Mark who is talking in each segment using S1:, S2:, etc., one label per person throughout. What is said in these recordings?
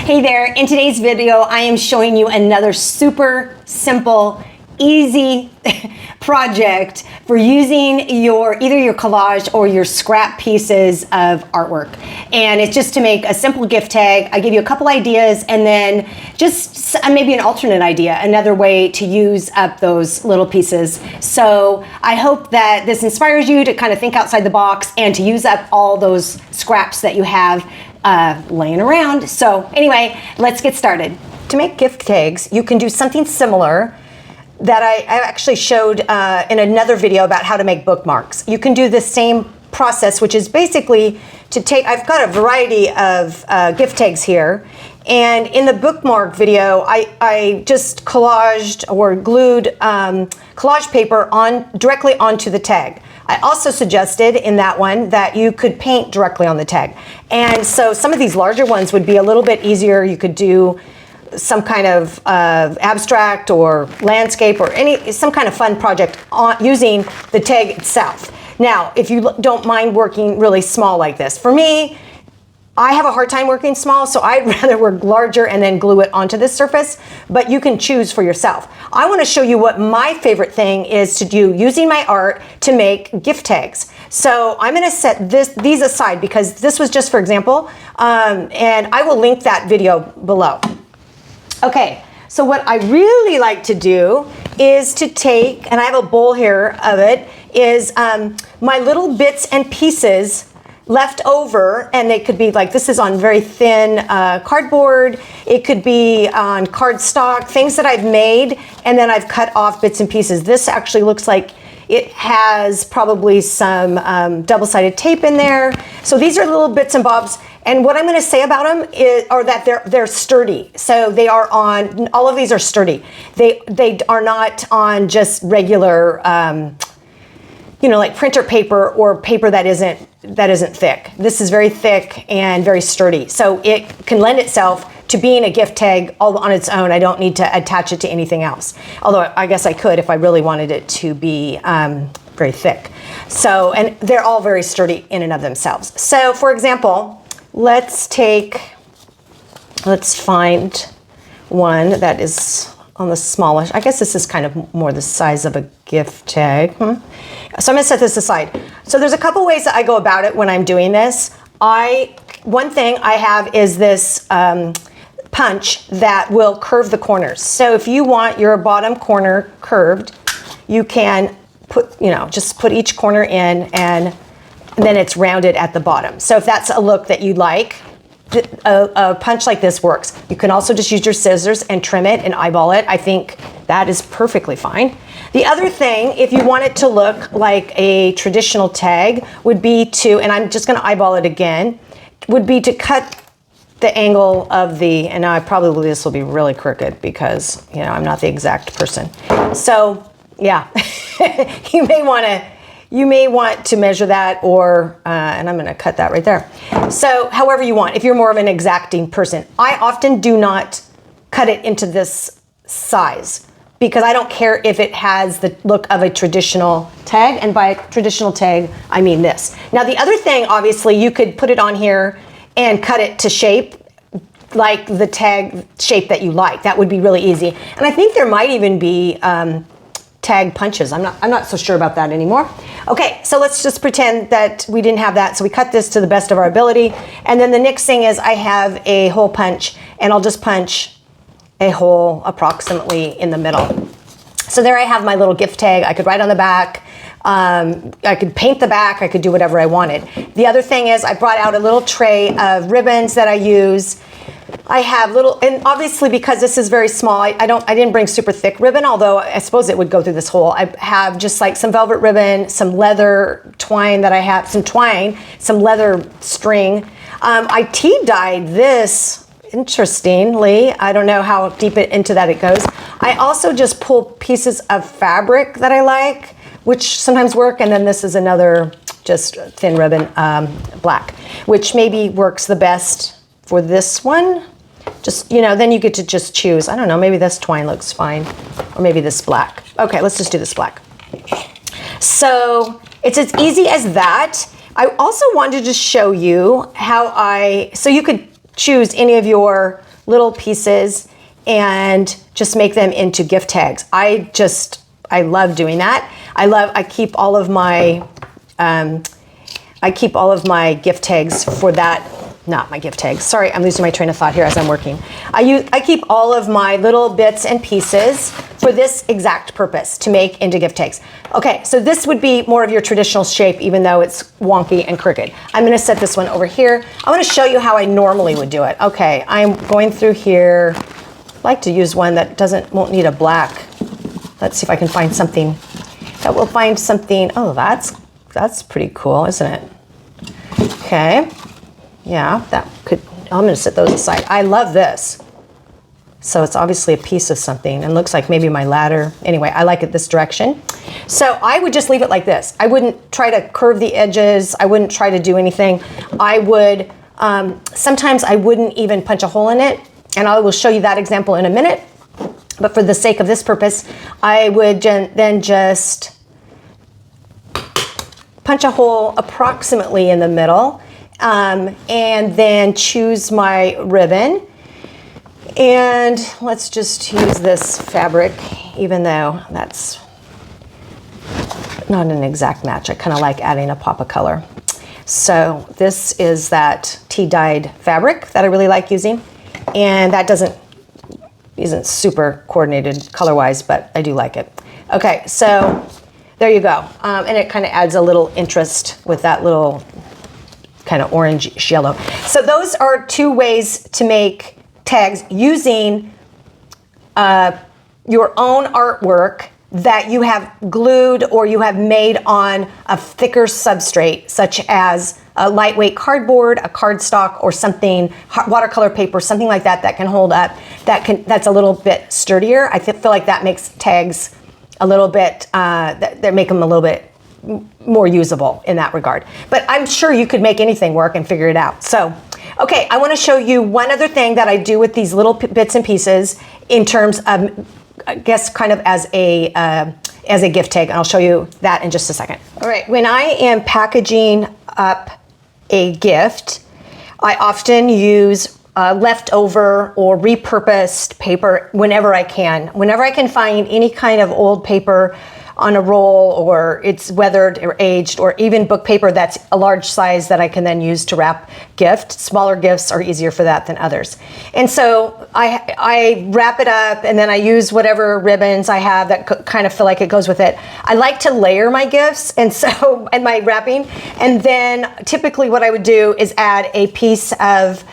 S1: Hey there, in today's video, I am showing you another super simple, easy project for using either your collage or your scrap pieces of artwork. And it's just to make a simple gift tag. I give you a couple ideas and then just maybe an alternate idea, another way to use up those little pieces. So I hope that this inspires you to kind of think outside the box and to use up all those scraps that you have laying around. So anyway, let's get started. To make gift tags, you can do something similar that I actually showed in another video about how to make bookmarks. You can do the same process, which is basically to take, I've got a variety of gift tags here, and in the bookmark video, I just collaged or glued collage paper directly onto the tag. I also suggested in that one that you could paint directly on the tag. And so some of these larger ones would be a little bit easier. You could do some kind of abstract or landscape or some kind of fun project using the tag itself. Now, if you don't mind working really small like this, for me, I have a hard time working small, so I'd rather work larger and then glue it onto this surface, but you can choose for yourself. I want to show you what my favorite thing is to do using my art to make gift tags. So I'm going to set these aside because this was just for example, and I will link that video below. Okay, so what I really like to do is to take, and I have a bowl here of it, is my little bits and pieces left over, and they could be like, this is on very thin cardboard, it could be on cardstock, things that I've made, and then I've cut off bits and pieces. This actually looks like it has probably some double-sided tape in there. So these are little bits and bobs, and what I'm gonna say about them are that they're sturdy. So they are on, all of these are sturdy. They are not on just regular, like printer paper or paper that isn't thick. This is very thick and very sturdy. So it can lend itself to being a gift tag all on its own. I don't need to attach it to anything else. Although I guess I could if I really wanted it to be very thick. So, and they're all very sturdy in and of themselves. So for example, let's find one that is on the smallish. I guess this is kind of more the size of a gift tag. So I'm gonna set this aside. So there's a couple ways that I go about it when I'm doing this. One thing I have is this punch that will curve the corners. So if you want your bottom corner curved, you can just put each corner in and then it's rounded at the bottom. So if that's a look that you like, a punch like this works. You can also just use your scissors and trim it and eyeball it. I think that is perfectly fine. The other thing, if you want it to look like a traditional tag, would be to, and I'm just gonna eyeball it again, would be to cut the angle of and now this will be really crooked because, I'm not the exact person. So, yeah, you may want to measure that and I'm gonna cut that right there. So however you want, if you're more of an exacting person. I often do not cut it into this size because I don't care if it has the look of a traditional tag, and by traditional tag, I mean this. Now the other thing, obviously, you could put it on here and cut it to shape, like the tag shape that you like. That would be really easy. And I think there might even be tag punches. I'm not so sure about that anymore. Okay, so let's just pretend that we didn't have that. So we cut this to the best of our ability. And then the next thing is I have a hole punch, and I'll just punch a hole approximately in the middle. So there I have my little gift tag. I could write on the back. I could paint the back. I could do whatever I wanted. The other thing is I brought out a little tray of ribbons that I use. I have and obviously because this is very small, I didn't bring super thick ribbon, although I suppose it would go through this hole. I have just like some velvet ribbon, some leather twine that I have, some leather string. I tea dyed this, interestingly. I don't know how deep into that it goes. I also just pull pieces of fabric that I like, which sometimes work, and then this is another just thin ribbon, black, which maybe works the best for this one. Just, then you get to just choose. I don't know, maybe this twine looks fine, or maybe this black. Okay, let's just do this black. So it's as easy as that. I also wanted to show you how so you could choose any of your little pieces and just make them into gift tags. I love doing that. I keep all of my gift tags for that. Not my gift tags. Sorry, I'm losing my train of thought here as I'm working. I keep all of my little bits and pieces for this exact purpose, to make into gift tags. Okay, so this would be more of your traditional shape, even though it's wonky and crooked. I'm gonna set this one over here. I wanna show you how I normally would do it. Okay, I'm going through here. I like to use one that won't need a black. Let's see if I can find something that will find something. Oh, that's pretty cool, isn't it? Okay. Yeah, I'm gonna set those aside. I love this. So it's obviously a piece of something and looks like maybe my ladder. Anyway, I like it this direction. So I would just leave it like this. I wouldn't try to curve the edges. I wouldn't try to do anything. I would, sometimes I wouldn't even punch a hole in it. And I will show you that example in a minute. But for the sake of this purpose, I would then just punch a hole approximately in the middle. And then choose my ribbon, and let's just use this fabric, even though that's not an exact match. I kind of like adding a pop of color. So this is that tea-dyed fabric that I really like using, and that isn't super coordinated color-wise, but I do like it. Okay, so there you go, and it kind of adds a little interest with that little kind of orange yellow. So those are two ways to make tags using your own artwork that you have glued or you have made on a thicker substrate, such as a lightweight cardboard, a cardstock, or something, watercolor paper, something like that that can hold up, that's a little bit sturdier. I feel like that makes tags a little bit, that make them a little bit more usable in that regard. But I'm sure you could make anything work and figure it out. So, okay, I want to show you one other thing that I do with these little bits and pieces in terms of, I guess, kind of as a gift tag, and I'll show you that in just a second. All right, when I am packaging up a gift, I often use leftover or repurposed paper whenever I can. Whenever I can find any kind of old paper on a roll, or it's weathered or aged, or even book paper that's a large size that I can then use to wrap gifts. Smaller gifts are easier for that than others. And so I wrap it up, and then I use whatever ribbons I have that kind of feel like it goes with it. I like to layer my gifts and my wrapping, and then typically what I would do is add a piece of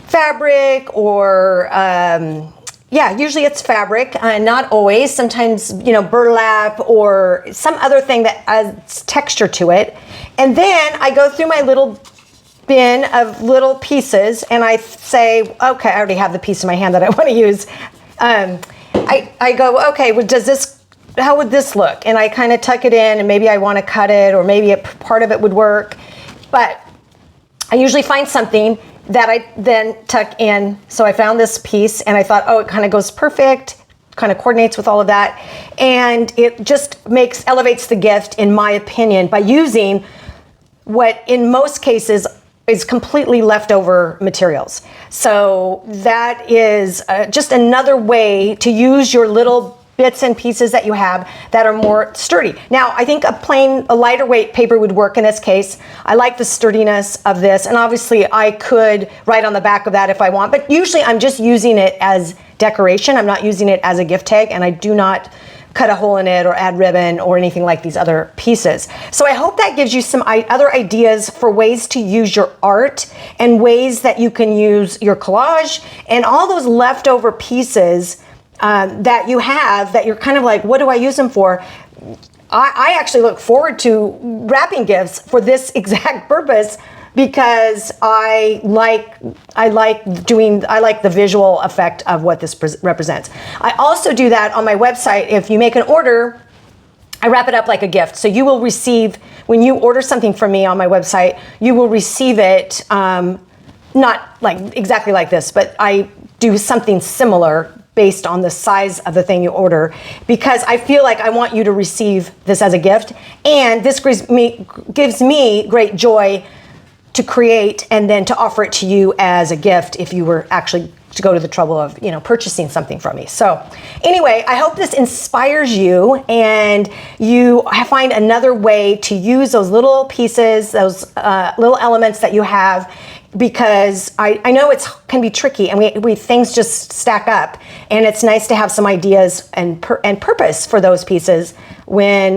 S1: fabric or usually it's fabric, not always. Sometimes, burlap or some other thing that adds texture to it. And then I go through my little bin of little pieces and I say, okay, I already have the piece in my hand that I want to use. I go, okay, well, how would this look? And I kind of tuck it in, and maybe I want to cut it, or maybe part of it would work. But I usually find something that I then tuck in. So I found this piece and I thought, oh, it kind of goes perfect, kind of coordinates with all of that. And it just elevates the gift, in my opinion, by using what in most cases is completely leftover materials. So that is just another way to use your little bits and pieces that you have that are more sturdy. Now, I think a lighter weight paper would work in this case. I like the sturdiness of this, and obviously I could write on the back of that if I want, but usually I'm just using it as decoration. I'm not using it as a gift tag, and I do not cut a hole in it or add ribbon or anything like these other pieces. So I hope that gives you some other ideas for ways to use your art, and ways that you can use your collage and all those leftover pieces that you have, that you're kind of like, what do I use them for? I actually look forward to wrapping gifts for this exact purpose, because I like the visual effect of what this represents. I also do that on my website. If you make an order, I wrap it up like a gift. So you will receive, when you order something from me on my website, you will receive it, not like exactly like this, but I do something similar based on the size of the thing you order, because I feel like I want you to receive this as a gift, and this gives me great joy to create and then to offer it to you as a gift if you were actually to go to the trouble of, you know, purchasing something from me. So anyway, I hope this inspires you and you find another way to use those little pieces, those little elements that you have, because I know it can be tricky and we things just stack up, and it's nice to have some ideas and purpose for those pieces when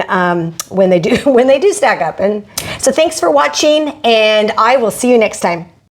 S1: they do stack up. And so thanks for watching, and I will see you next time.